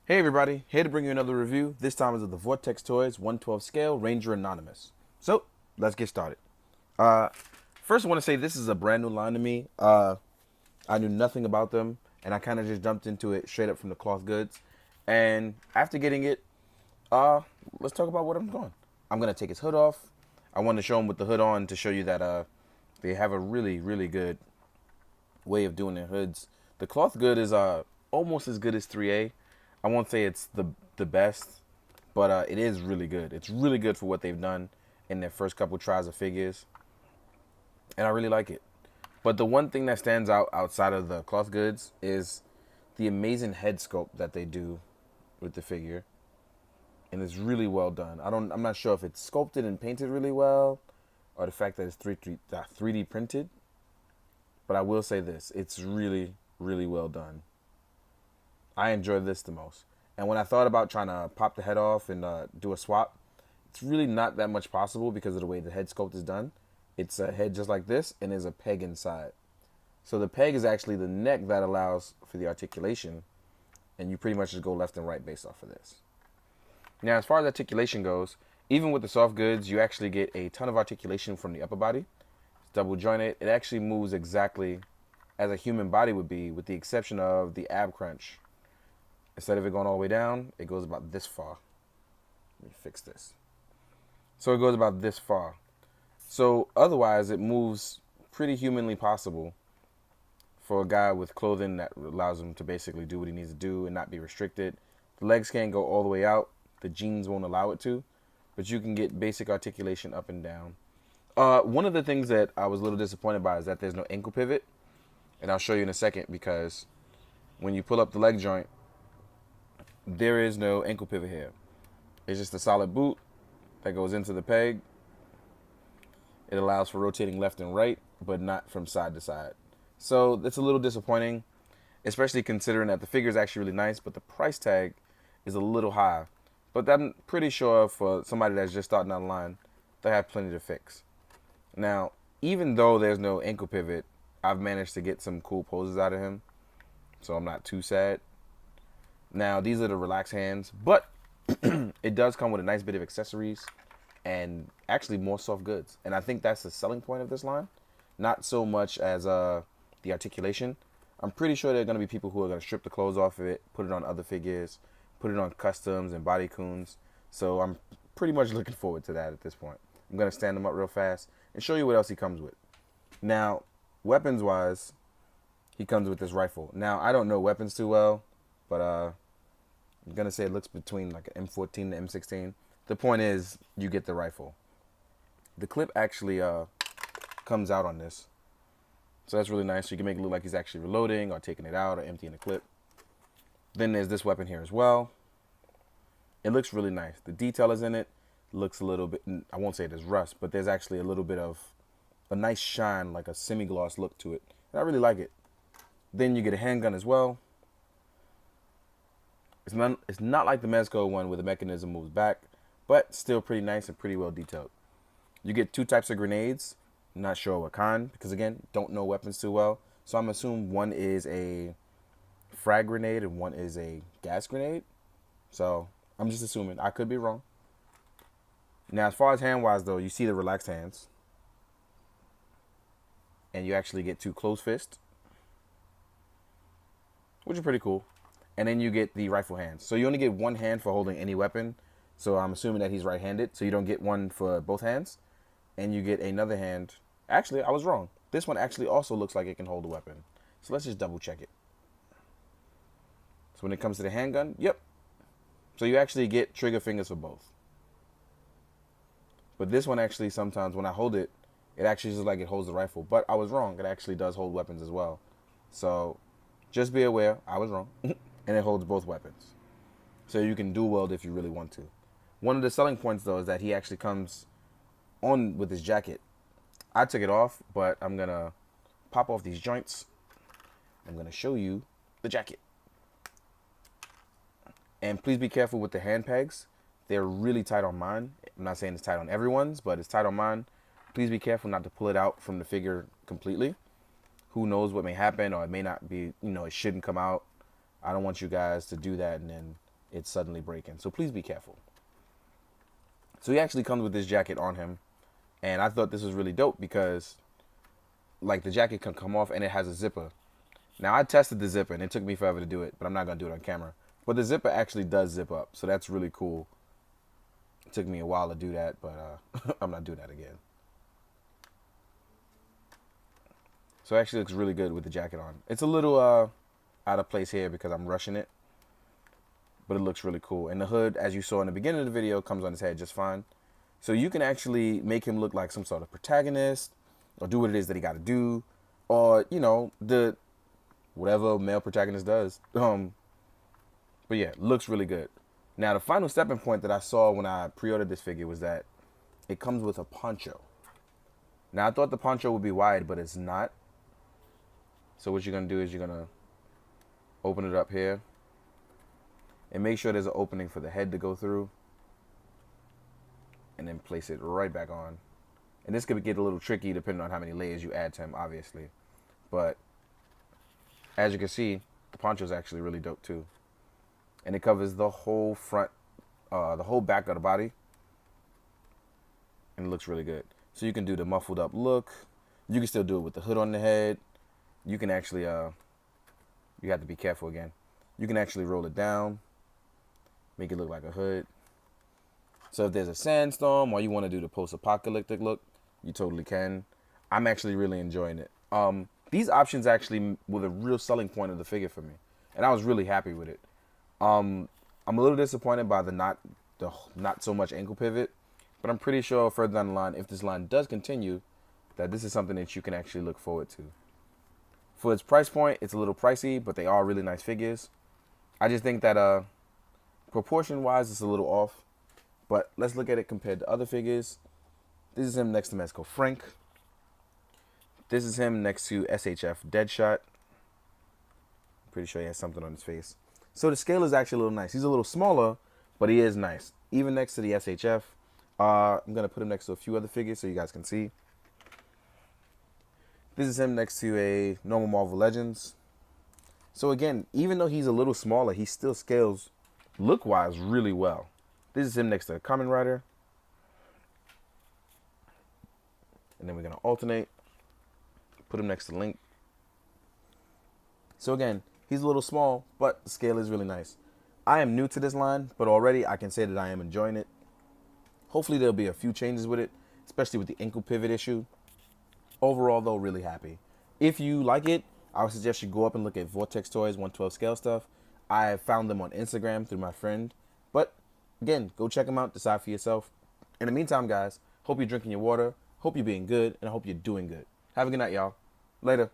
Hey everybody, here to bring you another review. This time is of the Vortex Toys 112 scale Ranger Anonymous. So, let's get started. Uh, First I want to say this is a brand new line to me. I knew nothing about them, and I kind of just jumped into it straight up from the cloth goods. And after getting it, uh, let's talk about what I'm doing. I'm going to take his hood off. I want to show him with the hood on to show you that they have a really good way of doing their hoods. The cloth good is almost as good as 3A. I won't say it's the best, but it is really good. It's really good for what they've done in their first couple tries of figures, and I really like it. But the one thing that stands out outside of the cloth goods is the amazing head sculpt that they do with the figure, and it's really well done. I'm not sure if it's sculpted and painted really well, or the fact that it's 3D printed. But I will say this: it's really well done. I enjoy this the most. And when I thought about trying to pop the head off and do a swap, it's really not that much possible because of the way the head sculpt is done. It's a head just like this, and there's a peg inside. So the peg is actually the neck that allows for the articulation, and you pretty much just go left and right based off of this. Now, as far as articulation goes, even with the soft goods, you actually get a ton of articulation from the upper body. It's double jointed. It actually moves exactly as a human body would be, with the exception of the ab crunch. Instead of it going all the way down, it goes about this far. Let me fix this. So it goes about this far. So otherwise, it moves pretty humanly possible for a guy with clothing that allows him to basically do what he needs to do and not be restricted. The legs can't go all the way out. The jeans won't allow it to. But you can get basic articulation up and down. One of the things that I was a little disappointed by is that there's no ankle pivot. And I'll show you in a second, because when you pull up the leg joint, there is no ankle pivot here. It's just a solid boot that goes into the peg. It allows for rotating left and right, but not from side to side. So that's a little disappointing, especially considering that the figure is actually really nice, but the price tag is a little high. But I'm pretty sure for somebody that's just starting out the line, they have plenty to fix. Now, even though there's no ankle pivot, I've managed to get some cool poses out of him, so I'm not too sad. Now, these are the relaxed hands, but it does come with a nice bit of accessories and actually more soft goods. And I think that's the selling point of this line. Not so much as the articulation. I'm pretty sure there are going to be people who are going to strip the clothes off of it, put it on other figures, put it on customs and body coons. So I'm pretty much looking forward to that at this point. I'm going to stand them up real fast and show you what else he comes with. Now, weapons-wise, he comes with this rifle. Now, I don't know weapons too well, but I'm going to say it looks between like an M14 to M16. The point is, you get the rifle. The clip actually comes out on this. So that's really nice. So you can make it look like he's actually reloading or taking it out or emptying the clip. Then there's this weapon here as well. It looks really nice. The detail is in it. Looks a little bit, I won't say there's rust, but there's actually a little bit of a nice shine, like a semi-gloss look to it. And I really like it. Then you get a handgun as well. It's not like the Mezco one where the mechanism moves back, but still pretty nice and pretty well detailed. You get two types of grenades. Not sure what kind, because again, don't know weapons too well. So I'm assuming one is a frag grenade and one is a gas grenade. So I'm just assuming. I could be wrong. Now, as far as hand-wise, though, you see the relaxed hands. And you actually get two closed fists, which are pretty cool. And then you get the rifle hands. So you only get one hand for holding any weapon. So I'm assuming that he's right-handed. So you don't get one for both hands. And you get another hand. Actually, I was wrong. This one actually also looks like it can hold a weapon. So let's just double check it. So when it comes to the handgun, yep. So you actually get trigger fingers for both. But this one actually, sometimes when I hold it, it actually looks like it holds the rifle. But I was wrong. It actually does hold weapons as well. So just be aware, I was wrong. And it holds both weapons. So you can dual wield if you really want to. One of the selling points, though, is that he actually comes on with his jacket. I took it off, but I'm going to pop off these joints. I'm going to show you the jacket. And please be careful with the hand pegs. They're really tight on mine. I'm not saying it's tight on everyone's, but it's tight on mine. Please be careful not to pull it out from the figure completely. Who knows what may happen, or it may not be, it shouldn't come out. I don't want you guys to do that and then it's suddenly breaking. So please be careful. So he actually comes with this jacket on him, and I thought this was really dope because like the jacket can come off and it has a zipper. Now I tested the zipper and it took me forever to do it, but I'm not gonna do it on camera. But the zipper actually does zip up, so that's really cool. It took me a while to do that, but I'm not doing that again. So it actually looks really good with the jacket on. It's a little out of place here because I'm rushing it, but it looks really cool. And the hood, as you saw in the beginning of the video, comes on his head just fine. So you can actually make him look like some sort of protagonist, or do what it is that he got to do, or you know, the whatever male protagonist does. But yeah, looks really good. Now the final stepping point that I saw when I pre-ordered this figure was that it comes with a poncho. Now I thought the poncho would be wide, but it's not. So what you're gonna do is you're gonna open it up here and make sure there's an opening for the head to go through, and then place it right back on. And this could get a little tricky depending on how many layers you add to him, obviously. But as you can see, the poncho is actually really dope too. And it covers the whole front, the whole back of the body. And it looks really good. So you can do the muffled up look. You can still do it with the hood on the head. You can actually, you have to be careful again. You can actually roll it down, make it look like a hood. So if there's a sandstorm or you want to do the post-apocalyptic look, you totally can. I'm actually really enjoying it. These options actually were the real selling point of the figure for me, and I was really happy with it. I'm a little disappointed by the not so much ankle pivot, but I'm pretty sure further down the line, if this line does continue, that this is something that you can actually look forward to. For its price point, it's a little pricey, but they are really nice figures. I just think that proportion-wise, it's a little off. But let's look at it compared to other figures. This is him next to Mezco Frank. This is him next to SHF Deadshot. Pretty sure he has something on his face. So the scale is actually a little nice. He's a little smaller, but he is nice. Even next to the SHF. I'm going to put him next to a few other figures so you guys can see. This is him next to a normal Marvel Legends. So again, even though he's a little smaller, he still scales look-wise really well. This is him next to a Kamen Rider. And then we're going to alternate. Put him next to Link. So again, he's a little small, but the scale is really nice. I am new to this line, but already I can say that I am enjoying it. Hopefully there'll be a few changes with it, especially with the ankle pivot issue. Overall, though, really happy. If you like it, I would suggest you go up and look at Vortex Toys 112 scale stuff. I found them on Instagram through my friend. But again, go check them out, decide for yourself. In the meantime, guys, hope you're drinking your water, hope you're being good, and I hope you're doing good. Have a good night, y'all. Later.